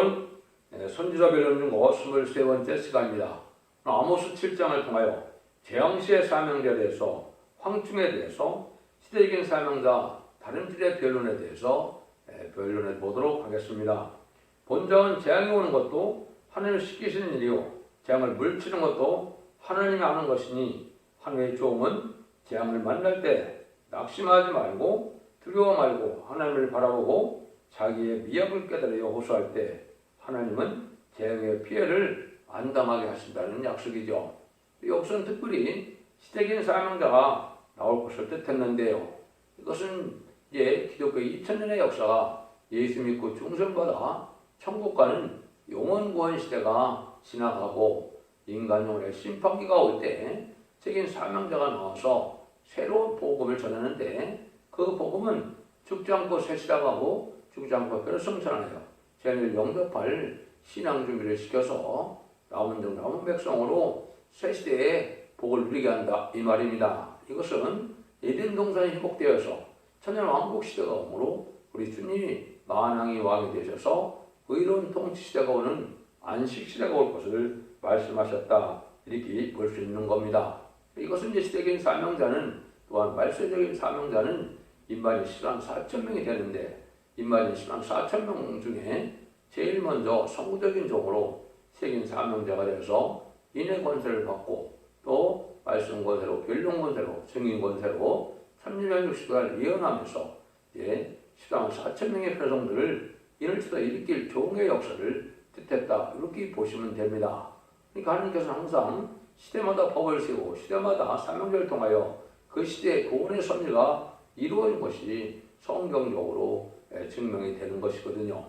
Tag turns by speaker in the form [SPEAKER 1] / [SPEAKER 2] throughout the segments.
[SPEAKER 1] 선지자 변론 중 23번째 시간입니다. 아모스 7장을 통하여 재앙시의 사명자에 대해서, 황충에 대해서, 시대적인 사명자 다른 길의 변론에 대해서 변론해 보도록 하겠습니다. 본장은 재앙이 오는 것도 하나님을 시키시는 일이요, 재앙을 물치는 것도 하나님이 하는 것이니 하나님의 조음은 재앙을 만날 때 낙심하지 말고 두려워 말고 하나님을 바라보고 자기의 미약을 깨달으려 호소할 때 하나님은 재앙의 피해를 안 당하게 하신다는 약속이죠. 여기서는 특별히 시대적인 사명자가 나올 것을 뜻했는데요. 이것은 이제 기독교 2000년의 역사가 예수 믿고 중생받아 천국 가는 영원 구원 시대가 지나가고 인간 영혼의 심판기가 올 때 세계인 사명자가 나와서 새로운 복음을 전하는데, 그 복음은 죽지 않고 새시라가고 죽지 않고 변성천하여 재앙을 영접할 신앙 준비를 시켜서 남은 백성으로 새 시대에 복을 누리게 한다, 이 말입니다. 이것은 에덴 동산이 회복되어서 천년 왕국 시대가 오므로 우리 주님이 만왕의 왕이 되셔서 의로운 통치 시대가 오는 안식 시대가 올 것을 말씀하셨다, 이렇게 볼 수 있는 겁니다. 이것은 이제 시대적인 사명자는, 또한 말세적인 사명자는 인간의 시간 4,000명이 되는데, 인간의 시간 4,000명 중에 제일 먼저 성구적인 종으로 세계인 사명자가 되어서 인의 권세를 받고 또 말씀 권세로, 변론 권세로, 증인 권세로 3660을 예언하면서 시간 4,000명의 백성들을 이늘치다 일으킬 종의 역사를 뜻했다, 이렇게 보시면 됩니다. 그러니까 하나님께서는 항상 시대마다 법을 세우고 시대마다 사명자를 통하여 그 시대의 구원의 섭리가 이루어진 것이 성경적으로 증명이 되는 것이거든요.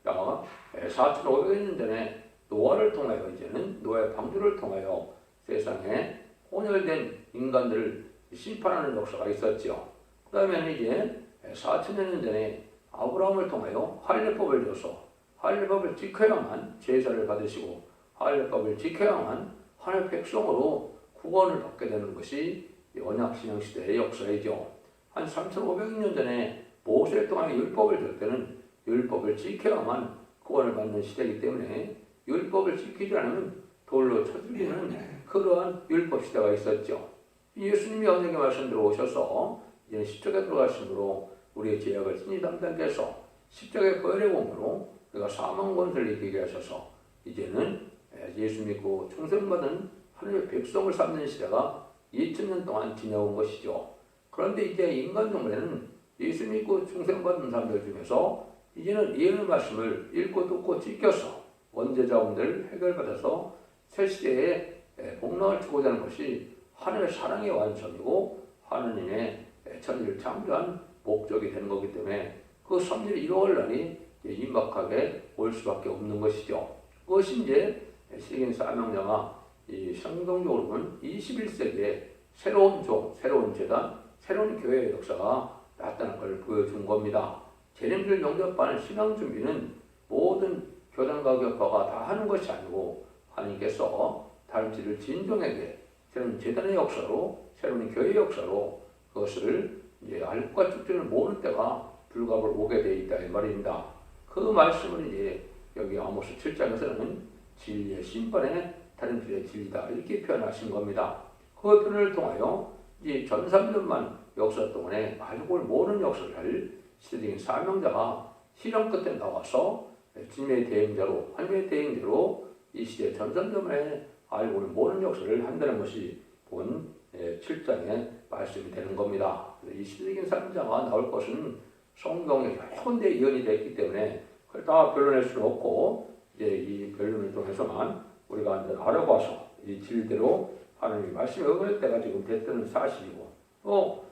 [SPEAKER 1] 4,500년 전에 노아를 통하여, 이제는 노아의 방주를 통하여 세상에 혼혈된 인간들을 심판하는 역사가 있었죠. 그 다음에는 이제 4,000년 전에 아브라함을 통하여 할례법을 줘서 할례법을 지켜야만 제사를 받으시고 할례법을 지켜야만 하나님의 백성으로 구원을 받게 되는 것이 언약신앙시대의 역사이죠. 한 3,500년 전에 모세를 통하여 율법을 줄 때는 율법을 지켜야만 구원을 받는 시대이기 때문에 율법을 지키지 않으면 돌로 쳐 죽이는 그러한 율법 시대가 있었죠. 예수님이 언약의 말씀대로 오셔서 이제 십자가에 들어가심으로 우리의 죄악을 친히 담당해서 십자가의 보혈의 공으로 우리가 사망 권세를 이기게 하셔서 이제는 예수 믿고 충성받은 하나님의 백성을 삼는 시대가 2000년 동안 지내온 것이죠. 그런데 이제 인간 동네는 예수 믿고 충성받은 사람들 중에서 이제는 예언의 말씀을 읽고 듣고 지켜서 원죄 자원들을 해결받아서 새 시대에 복락을 주고자 하는 것이 하나님의 사랑의 완성이고 하나님의 천지를 창조한 목적이 되는 거기 때문에 그 섭리를 이루어갈 날이 임박하게 올 수밖에 없는 것이죠. 그것이 이제 세계인 사명자가 이 성경적으로는 21세기에 새로운 종, 새로운 재단, 새로운 교회의 역사가 나타난 걸 보여준 겁니다. 재림절 영접받는 신앙 준비는 모든 교단과 교파가 다 하는 것이 아니고 하나님께서 다름질을 진정에게 새로운 재단의 역사로, 새로운 교회의 역사로 그것을 이제 알과 축제를 모으는 때가 불가불 오게 되어 있다, 이 말입니다. 그 말씀을 이제 여기 아모스 7장에서는 진리의 심판의 다름질의 진리다, 이렇게 표현하신 겁니다. 그 표현을 통하여 이제 전 3년만 역사 동안에 알고 모르는 역사를 할 시대적인 사명자가 실험 끝에 나와서 주님의 대행자로, 하나님의 대행자로 이 시대 전 3년만에 알고 모르는 역사를 한다는 것이 본 7장의 말씀이 되는 겁니다. 이 시대적인 사명자가 나올 것은 성경에 현대 예언이 됐기 때문에 그걸 다 변론할 수는 없고, 이제 이 변론을 통해서만 우리가 이제 알아봐서 이 진리대로 하나님의 말씀에 응할 때가 지금 됐다는 사실이고, 또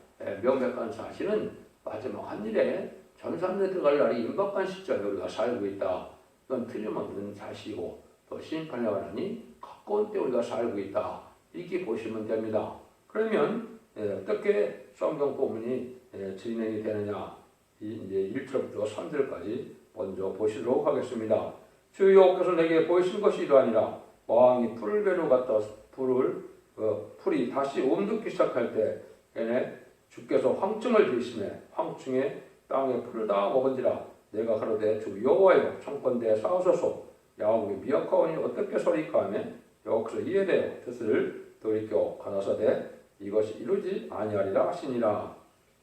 [SPEAKER 1] 명백한 사실은 마지막 한 일에 전산에 들어갈 날이 임박한 시점에 우리가 살고 있다, 이건 틀림없는 사실이고, 또 심판의 하나님 가까운 때 우리가 살고 있다, 이렇게 보시면 됩니다. 그러면 어떻게 성경 본문이 진행이 되느냐, 이제 1절부터 3절까지 먼저 보시도록 하겠습니다. 주여께서 내게 보이신 것이 이러하니라. 왕이 풀배로 갔다 풀이 다시 움듣기 시작할 때 주께서 황충을 들이시매 황충에 땅에 풀을 다 먹은지라. 내가 가로되 주 여호와여 청컨대 싸우소서. 야곱이 미약하오니 어떻게 소리까 하며 여호와께서 이에 대하여 뜻을 돌이켜 가라사대 이것이 이루지 아니하리라 하시니라.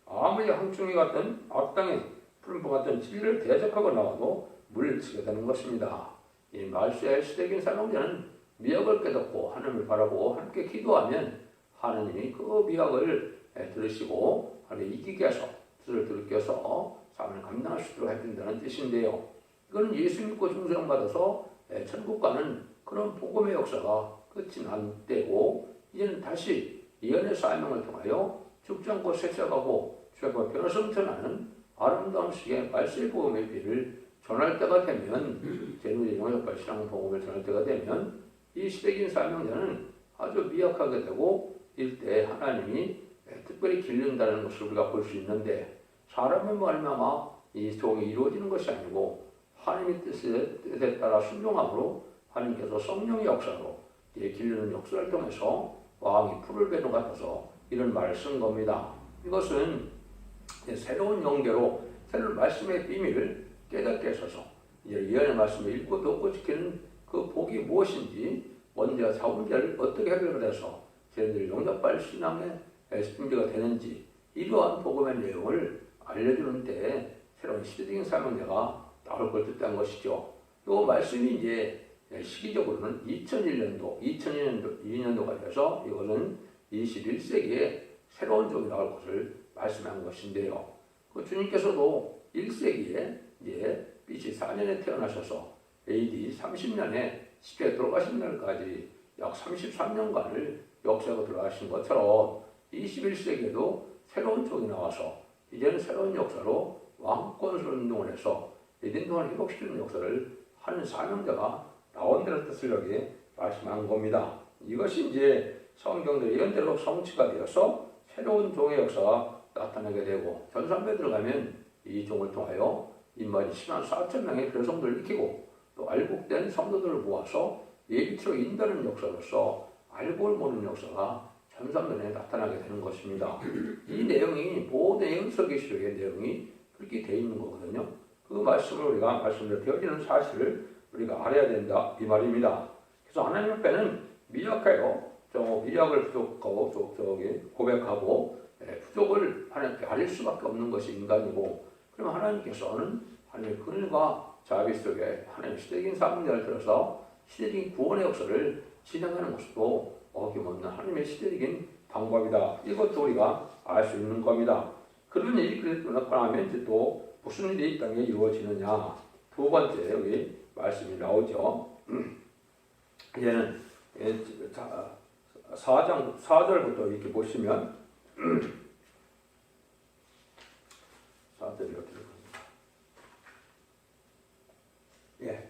[SPEAKER 1] 아무리 항충이 같은 악당의 푸른풍 같은 진리를 대적하고 나와도 물리치게 되는 것입니다. 이 말세의 시대적인 사명자는 미약을 깨닫고 하나님을 바라보고 함께 기도하면 하나님이 그 미약을 들으시고 하나님 이기게 해서 뜻을 들켜서 삶을 감당할 수 있도록 해준다는 뜻인데요. 이거는 예수 믿고 중생받아서 천국 가는 그런 복음의 역사가 끝이 난 때고 이제는 다시 예언의 사명을 통하여 죽지 않고 세차가고 죄가 변화서 넘쳐나는 아름다운 시기에 말세의 복음의 비를 전할 때가 되면 제누의 영역발 신앙 복음을 전할 때가 되면 이 시대적인 사명자는 아주 미약하게 되고 일때 하나님이 특별히 기른다는 것을 우리가 볼 수 있는데 사람의 말미암아 이 종이 이루어지는 것이 아니고 하나님의 뜻에 따라 순종함으로 하나님께서 성령의 역사로 기르는 역사를 통해서 왕이 풀을 베는 것 같아서 이런 말을 쓴 겁니다. 이것은 새로운 영계로 새로운 말씀의 비밀을 깨닫게 하셔서 예언의 말씀을 읽고 듣고 지키는 그 복이 무엇인지 원죄와 자문제를 어떻게 해결을 해서 저희들이 영접할 신앙의 문제가 되는지 이러한 복음의 내용을 알려주는 때 새로운 시대적인 사명자가 나올 걸 뜻한 것이죠. 이 말씀이 이제 시기적으로는 2002년도가 돼서 이거는 21세기에 새로운 종이 나올 것을 말씀한 것인데요. 그 주님께서도 1세기에 이제 BC 4년에 태어나셔서 AD 30년에 십자가에 돌아가신 날까지 약 33년간을 역사하고 돌아가신 것처럼 21세기에도 새로운 종이 나와서 이제는 새로운 역사로 왕권 운동을 해서 에덴동을 회복시키는 역사를 하는 사명자가 나온다는 뜻을 여기 말씀한 겁니다. 이것이 이제 성경들의 예언대로 성취가 되어서 새로운 종의 역사가 나타나게 되고 전산부에 들어가면 이 종을 통하여 인마디 10만 4천 명의 별성들을 익히고 또 알곡된 성도들을 모아서 예비치로 인다는 역사로서 알곡을 모는 역사가 전산면에 나타나게 되는 것입니다. 이 내용이 모든 예언서기시록의 내용이 그렇게 되어 있는 거거든요. 그 말씀을 우리가 말씀대로 되어지는 사실을 우리가 알아야 된다 이 말입니다. 그래서 하나님 앞에는 미약해요. 미약을 부족하고 고백하고 부족을 하나님께 가릴 수밖에 없는 것이 인간이고 그럼 하나님께서는 하나님의 긍휼과 자비 속에 하나님의 시대적인 사명자를 들어서 시대적인 구원의 역사를 진행하는 것도 어김없는 하나님의 시대적인 방법이다. 이것도 우리가 알 수 있는 겁니다. 그런 일이 끝나고 나면 이제 또 무슨 일이 이 땅에 이루어지느냐. 두 번째 여기 말씀이 나오죠. 이제는 4절부터 이렇게 보시면 4절이 어떻게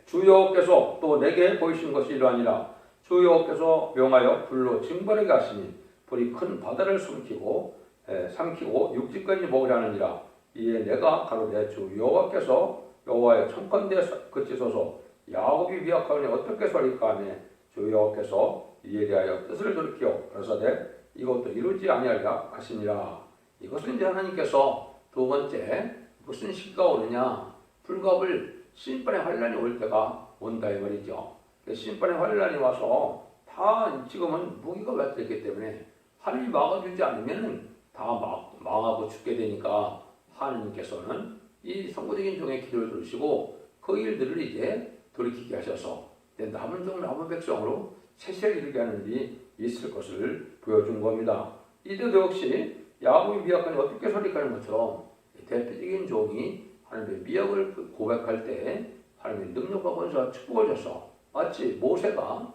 [SPEAKER 1] 주 여호와께서 또 내게 보이신 것이 이러하니라. 주 여호와께서 명하여 불로 징벌하게 하시니 불이 큰 바다를 삼키고 육지까지 먹으려 하느니라. 이에 내가 가로되 주 여호와께서 여호와의 청컨대 그치소서. 야곱이 미약하오니 어떻게 소리까 하며 주 여호와께서 이에 대하여 뜻을 돌이켜 가라사대 이것도 이루지 아니하리라 하시니라. 이것은 이제 하나님께서 두 번째 무슨 시기가 오느냐. 불갑을 심판의 환란이 올 때가 온다 이 말이죠. 심판의 환란이 와서 다 지금은 무기가 맺혀있기 때문에 하나님이 막아주지 않으면 다 망하고 죽게 되니까 하나님께서는 이 선구적인 종의 기도를 들으시고 그 일들을 이제 돌이키게 하셔서 남은 종 남은 백성으로 세세를 이루게 하는 일이 있을 것을 보여준 겁니다. 이때도 역시 야곱이 미약하니 어떻게 소리하는 것처럼 대표적인 종이 하나님의 미약을 고백할 때 하나님의 능력과 권세와 축복을 줘서 마치 모세가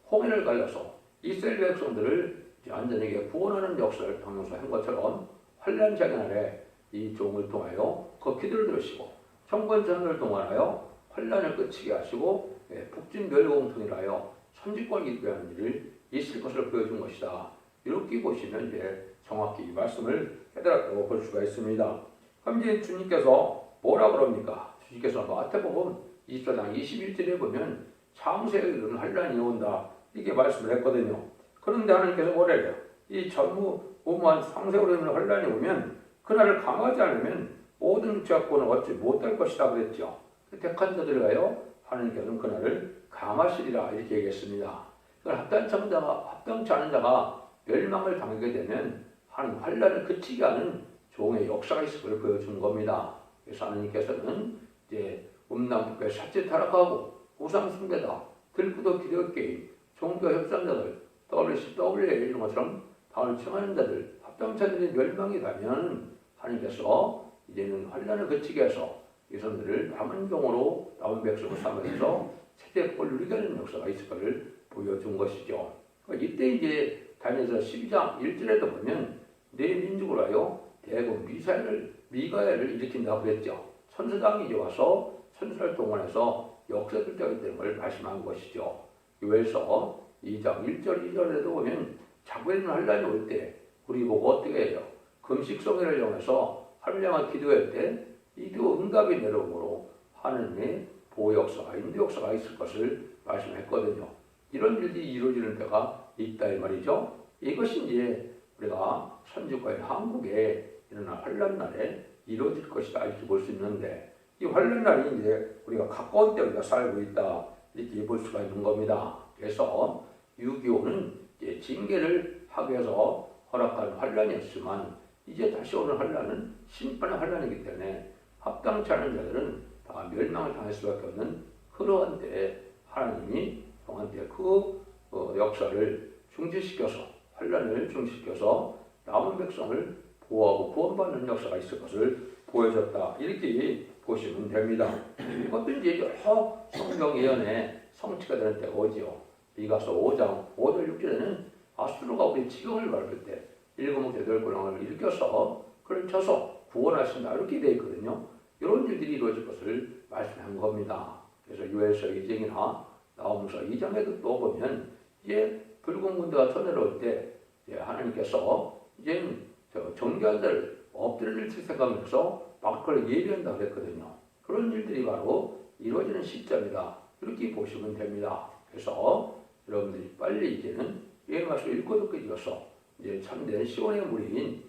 [SPEAKER 1] 홍해를 갈라서 이스라엘 백성들을 안전하게 구원하는 역사를 통해서 한 것처럼 환란 장날에 이 종을 통하여 그 기도를 들으시고 천권전을 동원하여 환란을 끝이게 하시고 북진 멸공통일 하여 선지권을 이루게 하는 일을 있을 것을 보여준 것이다. 이렇게 보시면 이제 정확히 이 말씀을 깨달았다고 볼 수가 있습니다. 그럼 이제 주님께서 뭐라 그럽니까? 주님께서 마태복음 24장 21절에 보면 창세에 이르는 환란이 온다 이렇게 말씀을 했거든요. 그런데 하나님께서 뭐래요? 이 전무후무한 창세로 이르는 환란이 오면 그날을 강하지 않으면 모든 죄악권을 얻지 못할 것이다 그랬죠. 택한 자들과요 하나님께서는 그날을 감하시리라 이렇게 얘기했습니다. 합당치 않은 자가 멸망을 당하게 되면 하나님 환란을 그치게 하는 종의 역사가 있을 걸 보여준 겁니다. 그래서 하나님께서는 이제 음란법에 샷짓 타락하고 우상 숭배다, 들구도 비디오 게임, 종교 협상자들, WCWA 이런 것처럼 당을 청하는 자들, 합당자들의 멸망이 가면 하나님께서 이제는 환란을 그치게 해서 이 사람들을 남은 종으로 남은 백성을 삼아서 세대복을 누리게 하는 역사가 있을 것을 보여준 것이죠. 이때 이제 다니엘서 12장 1절에도 보면 내 민족으로 하여 대공 미가엘을 일으킨다고 그랬죠. 천사장이 이제 와서 천사를 동원해서 역사를 때가 되는 걸 말씀한 것이죠. 교회에서 2장 1절 2절에도 보면 자국에 있는 환란이 올 때 우리 보고 어떻게 해요? 금식성회를 이용해서 하나님께 기도할 때 이도 응답이 내려오므로 하나님의 보호 역사가 인도 역사가 있을 것을 말씀했거든요. 이런 일이 이루어지는 때가 있다 이 말이죠. 이것이 이제 우리가 선지국가인 한국에 일어날 환란 날에 이루어질 것이다 이렇게 볼 수 있는데 이 환란 날이 이제 우리가 가까운 때 우리가 살고 있다 이렇게 볼 수가 있는 겁니다. 그래서 6.25는 이제 징계를 하기 위해서 허락한 환란이었지만 이제 다시 오는 환란은 심판의 환란이기 때문에 합당치 않은 자들은 다 멸망을 당할 수밖에 없는 그러한 때에 하나님이 동안때 그 역사를 중지시켜서 환란을 중지시켜서 남은 백성을 보호하고 구원받는 역사가 있을 것을 보여줬다 이렇게 보시면 됩니다. 이것도 이제 여러 성경 예언의 성취가 되는 때가 오지요. 이가서 5장 5절 6절에는 아수르가 우리 지경을 밟을 때 일곱 여덟 군왕을 일으켜서 그를 쳐서 구원하신다 이렇게 되어 있거든요. 이런 일들이 이루어질 것을 말씀한 겁니다. 그래서 요엘서 2장이나 나홈서 2장에도 또 보면 이제 붉은 군대가 쳐내려올 때 하나님께서 이제 정교한 자를 엎드려 질 생각하면서 막 그걸 예비한다고 그랬거든요. 그런 일들이 바로 이루어지는 시점이다 이렇게 보시면 됩니다. 그래서 여러분들이 빨리 이제는 예언말씀 읽고 듣고 읽어서 이제 참된 시온의 무리인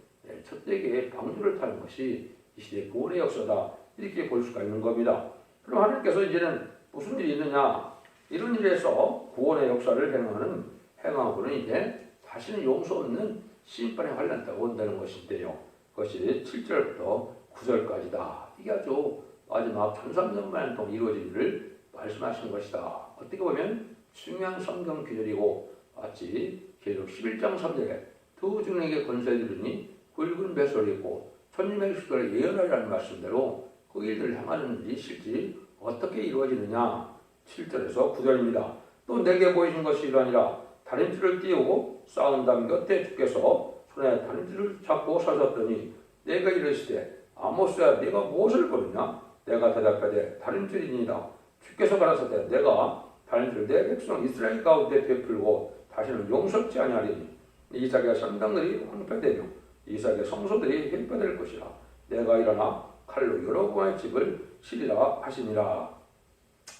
[SPEAKER 1] 첫대기의 방주를 타는 것이 이 시대의 구원의 역사다 이렇게 볼 수가 있는 겁니다. 그럼 하나님께서 이제는 무슨 일이 있느냐 이런 일에서 구원의 역사를 행하고는 이제 다시는 용서 없는 심판의 환란 때가 온다는 것인데요. 그것이 7절부터 9절까지다. 이게 아주 마지막 1300만 동안 이루어진 일을 말씀하신 것이다. 어떻게 보면 중요한 성경 규절이고 마치 계속 11장 3절에 두 중에게 권세를 주니 굵은 배설을 입고 천님의 수도를 예언하라는 말씀대로 그 일들을 행하는 일이 실제 어떻게 이루어지느냐 7절에서 9절입니다. 또 내게 보이신 것이 이러하니라 다림줄을 띄우고 싸운 다음 곁에 주께서 손에 다림줄을 잡고 서셨더니 내가 이르시되 아모스야 네가 무엇을 보느냐 내가 대답하되 다림줄이니이다. 주께서 가라사대 내가 다림줄을 내 백성 이스라엘 가운데 베풀고 다시는 용섭지 아니하리니 이삭의 산당들이 황폐되며 이삭의 성소들이 힐패될 것이라. 내가 일어나 칼로 여로보암의 집을 치리라 하시니라.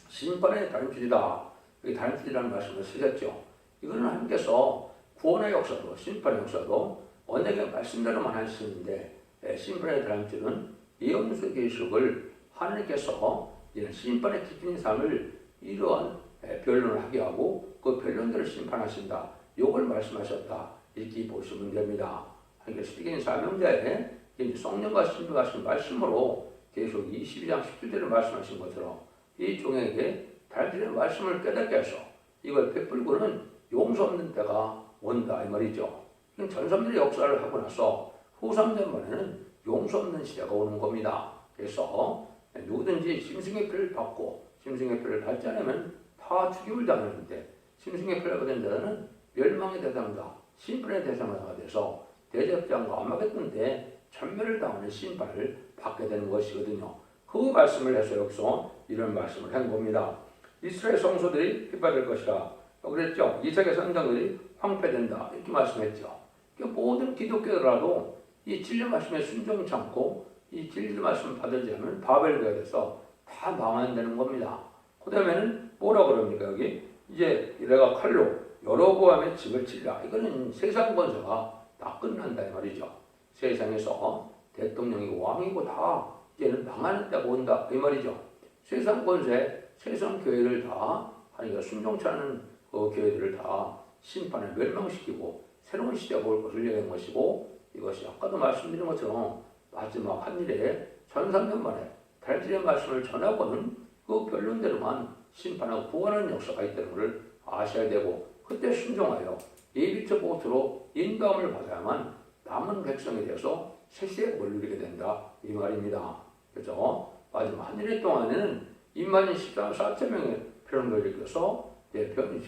[SPEAKER 1] 심판의 다림줄이다. 여기 다림줄이라는 말씀을 쓰셨죠. 이거는 하나님께서 구원의 역사도 심판의 역사도 언약의 말씀대로만 하시는데 심판의 다림줄은 예언서 계시록을 하나님께서 심판의 기준의 삶을 이러한 변론을 하게 하고 그 변론대로 심판하신다. 이걸 말씀하셨다. 이렇게 보시면 됩니다. 하나님께서 스티겐 사명자의 성령과 신부하신 말씀으로 계속 22장 10절을 말씀하신 것처럼 이 종에게 다림줄의 말씀을 깨닫게 해서 이걸 베풀고는 용서 없는 때가 온다 이 말이죠. 전사들의 역사를 하고 나서 후삼전만에는 용서 없는 시대가 오는 겁니다. 그래서 누구든지 심승의 피를 받고 심승의 피를 받지 않으면 다 죽임을 당하는데 심승의 피를 받은 자는 멸망의 대상자, 심판의 대상자가 돼서 대접장과 아마겟돈 때 전멸을 당하는 심판을 받게 되는 것이거든요. 그 말씀을 해서 여기서 이런 말씀을 한 겁니다. 이스라엘 성소들이 핍받을 것이라 그랬죠. 이삭의 산당들이 황폐된다 이렇게 말씀했죠. 그러니까 모든 기독교라도 이 진리 말씀에 순종치 않고 이 진리 말씀을 받지 않으면 바벨교가 돼서 다 망한다는 겁니다. 그 다음에는 뭐라 그럽니까 여기 이제 내가 칼로 여로보암의 집을 치리라. 이거는 세상 권세가 다 끝난다 이 말이죠. 세상에서 대통령이고 왕이고 다 이제는 망하는 때가 온다 이 말이죠. 세상 권세, 세상 교회를 다 하니까 순종치 않은 그 교회들을 다 심판에 멸망시키고 새로운 시대가 올 것을 얘기한 것이고, 이것이 아까도 말씀드린 것처럼 마지막 한일에 1300년 만에 달질의 말씀을 전하고는 그 결론대로만 심판하고 구원하는 역사가 있다는 것을 아셔야 되고, 그때 순종하여 예비처 보트로 인도함을 받아야만 남은 백성에 대해서 새시의 복을 누리게 된다 이 말입니다. 그래서 마지막 한일의 동안에는 2만 14만 4천 명의 표현을 일으켜서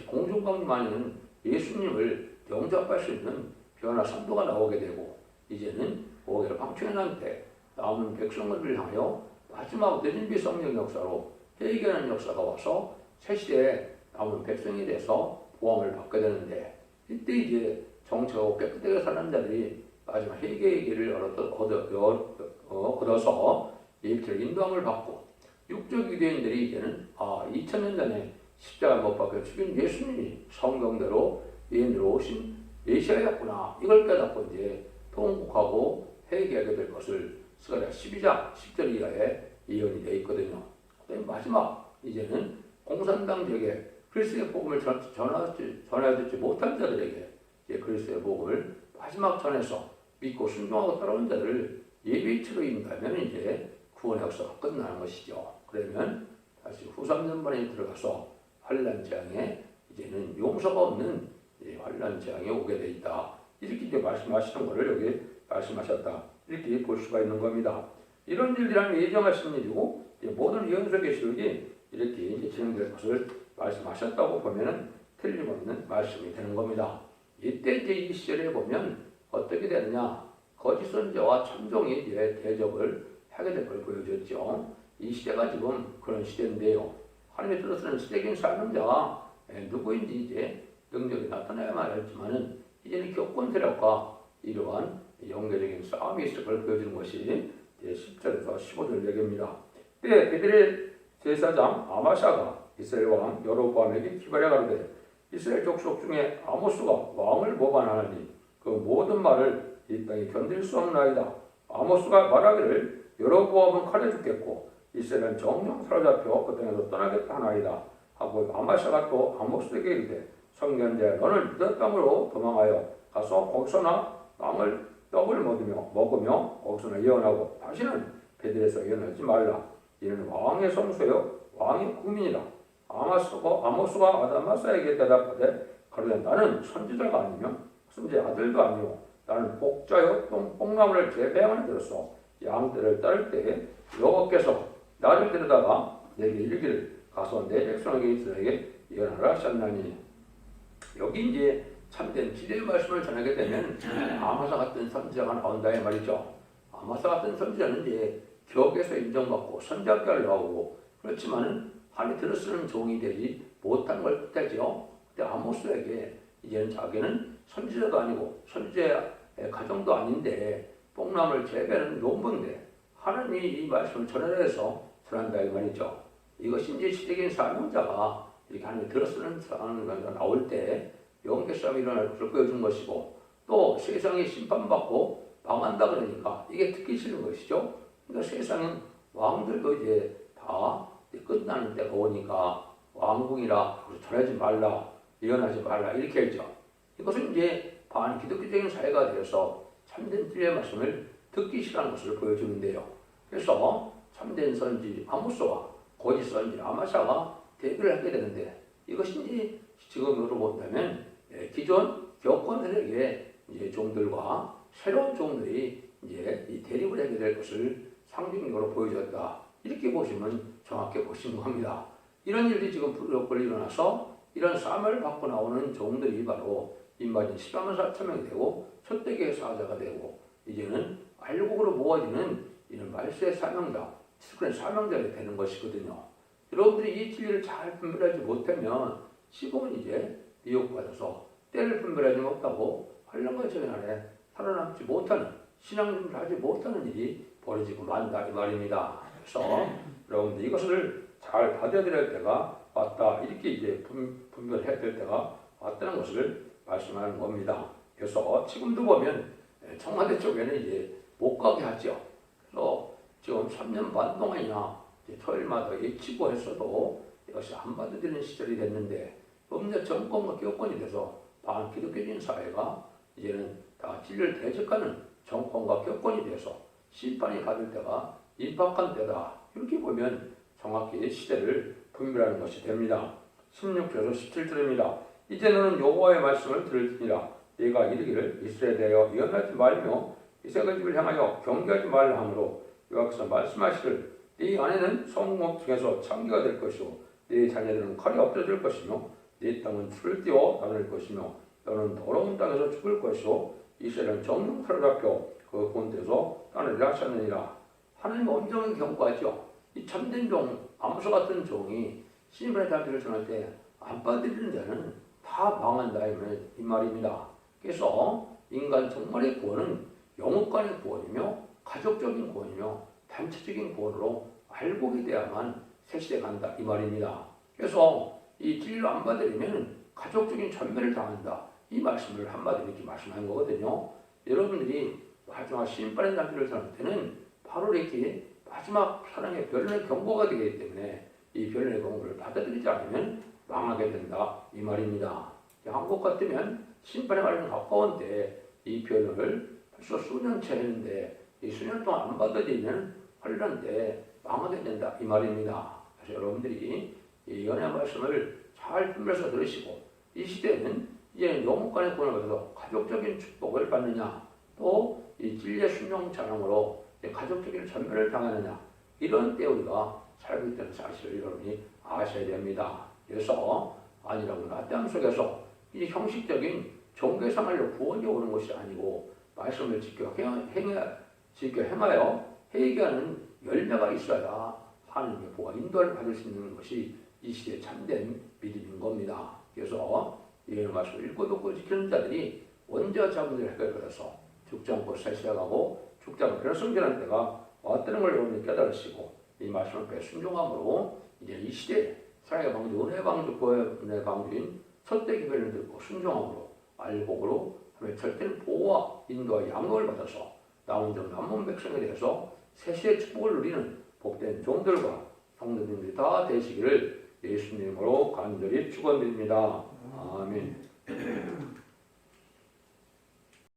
[SPEAKER 1] 공중강림하는 예수님을 영접할 수 있는 변화 선도가 나오게 되고, 이제는 오해를 방충해난 때 남은 백성들을 향하여 마지막 늦은비 성령 역사로 회개하는 역사가 와서 새시대에 남은 백성에 대해서 보험을 받게 되는데, 이때 이제 정체하고 깨끗하게 사는 자들이 마지막 회개의 길을 얻어서 예비를 인도함을 받고, 육적 유대인들이 이제는 2000년 전에 십자가 못 박혀 죽인 예수님이 성경대로 예언으로 오신 메시아였구나, 이걸 깨닫고 이제 통곡하고 회개하게 될 것을 스가랴 12장 10절 이하에 예언이 되어 있거든요. 마지막 이제는 공산당 지역에 그리스도의 복음을 전해야 듣지 못한 자들에게 이제 그리스도의 복음을 마지막 전해서 믿고 순종하고 따라온 자들을 예비치로 인도하면 이제 구원의 역사가 끝나는 것이죠. 그러면 다시 후삼년반에 들어가서 환란 재앙에 이제는 용서가 없는 환란 재앙에 오게 돼 있다. 이렇게 이제 말씀하시는 것을 여기 말씀하셨다. 이렇게 볼 수가 있는 겁니다. 이런 일이라면 예정하신 일이고, 모든 예언서 계시록이 이렇게 이제 진행될 것을 말씀하셨다고 보면은 틀림없는 말씀이 되는 겁니다. 이때 이제 이 시절에 보면 어떻게 되느냐? 거짓 선지자와 참종이 이제 대적을 하게 될 걸 보여줬죠. 이 시대가 지금 그런 시대인데요. 하나님의 뜻을 쓰는 시대적인 사명자가 누구인지 이제 능력이 나타나야만 했지만은 이제는 교권 세력과 이러한 영계적인 싸움이 있을 걸 보여주는 것이 10절에서 15절 얘기입니다. 때에 그들의 제사장 아마샤가 이스라엘 왕 여로보암에게 기발해 가로되 이스라엘 족속 중에 아모스가 왕을 모반하니 그 모든 말을 이 땅에 견딜 수 없나이다. 아모스가 말하기를 여로보암은 칼에 죽겠고 이스라엘은 정령 사로잡혀 그 땅에서 떠나겠다 하나이다 하고, 아마샤가 또 아모스에게 이르되 선견자야, 너는 유다 땅으로 도망하여 가서 거기서나 빵을 떡을 먹으며 거기서나 예언하고 다시는 베들에서 예언하지 말라. 이는 왕의 성소요 왕의 국민이라. 아모스가 아다마사에게 대답하되 가로되 나는 선지자가 아니며 선지자 아들도 아니오 나는 복자요 뽕나무를 재배하는 자로서 양떼를 따를 때에 여호와께서 나를 데려다가 내게 이르기를 가서 내 백성에게 이스라엘에게 예언하라 하셨나니, 여기 이제 참된 기대의 말씀을 전하게 되면 아마사 같은 선지자가 나온다 이 말이죠. 아마사 같은 선지자는 이제 격에서 인정받고 선지자까지 나오고, 그렇지만은 하나님 들어쓰는 종이 되지 못한 걸 뜻하죠. 근데 아모스에게 이제는 자기는 선지자도 아니고 선지자의 가정도 아닌데 뽕나무를 재배하는 농부인데 하나님이 이 말씀을 전해서 전한다 이 말이죠. 이것이 이제 시대적인 사명자가 이렇게 하나님이 들어쓰는 사명자가 나올 때 영계 싸움이 일어날 것을 보여준 것이고, 또 세상이 심판받고 망한다 그러니까 이게 듣기 싫은 것이죠. 그러니까 세상은 왕들도 이제 다 끝나는 때가 오니까 왕궁이라 전하지 말라, 예언하지 말라 이렇게 했죠. 이것은 이제 반기독교적인 사회가 되어서 참된 진리의 말씀을 듣기 싫어하는 것을 보여주는데요. 그래서 참된 선지 아모스와 거짓 선지 아마샤가 대결을 하게 되는데, 이것이 이제 지금으로 본다면 기존 교권 세력의 이제 종들과 새로운 종들이 이제 이 대립을 하게 될 것을 상징적으로 보여줬다. 이렇게 보시면 정확히 보시는 겁니다. 이런 일이 지금 불역불 일어나서 이런 싸움을 받고 나오는 종들이 바로 인마진 14만 4천 명이 되고 첫대기의 사자가 되고, 이제는 알곡으로 모아지는 이런 말세의 사명자, 스크린 사명자가 되는 것이거든요. 여러분들이 이 진리를 잘 분별하지 못하면 지금은 이제 미혹받아서 때를 분별하지 못하고 환란과 재앙 안에 살아남지 못하는, 신앙을 하지 못하는 일이 벌어지고 만다 이 말입니다. 그래서 여러분들 이것을 잘 받아들여야 할 때가 왔다, 이렇게 이제 분별해야 될 때가 왔다는 것을 말씀하는 겁니다. 그래서 지금도 보면 청와대 쪽에는 이제 못 가게 하죠. 그래서 지금 3년 반 동안이나 토요일마다 예치고 했어도 이것이 안 받아들이는 시절이 됐는데 법률 정권과 교권이 돼서 반기독교적인 사회가 이제는 다 진리를 대적하는 정권과 교권이 돼서 심판이 받을 때가 임박한 때다. 이렇게 보면 정확히 시대를 분별하는 것이 됩니다. 16절에서 17절입니다. 이제 너는 여호와의 말씀을 들을지니라. 네가 이르기를 이스라엘에 대하여 예언하지 말며 이스라엘 집을 향하여 경계하지 말라 하므로 여호와께서 말씀하시기를 네 아내는 성읍 중에서 창기가 될 것이요 네 자녀들은 칼이 엎드러질 것이며 네 땅은 풀을 띄워 나눌 것이며 너는 더러운 땅에서 죽을 것이요 이스라엘은 정령 사로잡혀 그 본때에서 떠나리라 하셨느니라. 하나님 온종일 경고하죠. 이 참된 종, 암소 같은 종이 신분의 자들을 전할 때 안 받아들이는 자는 다 망한다 이 말입니다. 그래서 인간 정말의 구원은 영혼 간의 구원이며 가족적인 구원이며 단체적인 구원으로 알곡이 돼야만 새 시대 간다 이 말입니다. 그래서 이 진리를 안 받아들이면 가족적인 전멸을 당한다 이 말씀을 한마디로 이렇게 말씀하는 거거든요. 여러분들이 마지막 심판의 날짜를 전할 때는 바로 이렇게 마지막 사랑의 변론의 경고가 되기 때문에 이 변론의 경고를 받아들이지 않으면 망하게 된다 이 말입니다. 한국 같으면 심판의 날은 가까운 때 이 변론을 벌써 수년째 했는데 이 수년 동안 안 받아들이면 환란 때 망하게 된다 이 말입니다. 그래서 여러분들이 이 연의 말씀을 잘 분별해서 들으시고 이 시대는 이제 영혼간의 구원을 받아서 가족적인 축복을 받느냐 또 이 진리의 순종 찬양으로 가족적인 전멸을 당하느냐 이런 때 우리가 살고 있다는 사실을 여러분이 아셔야 됩니다. 그래서 아니라고나 땅 속에서 이 형식적인 종교생활로 구원이 오는 것이 아니고 말씀을 지켜 행하여 회개하는 열매가 있어야 하나님의 보아 인도를 받을 수 있는 것이 이 시대의 참된 믿음인 겁니다. 그래서 이 말씀을 읽고 듣고 지키는 자들이 언제와 자분들을 해결해서 죽지 않고 살시하고 죽지 않고 그런 성전하는 때가 왔다는 걸 여러분이 깨달으시고 이 말씀을 배순종함으로 이제 이 시대에 사랑의 방주, 은혜의 방주, 구원의 방주인 첫대 기별을 듣고 순종함으로 알곡으로 하며 절대는 보호와 인도와 양육을 받아서 나온전 남문 백성에 대해서 새시의 축복을 누리는 복된 종들과 성도님들이 다 되시기를 예수님으로 간절히 축원드립니다. 아멘.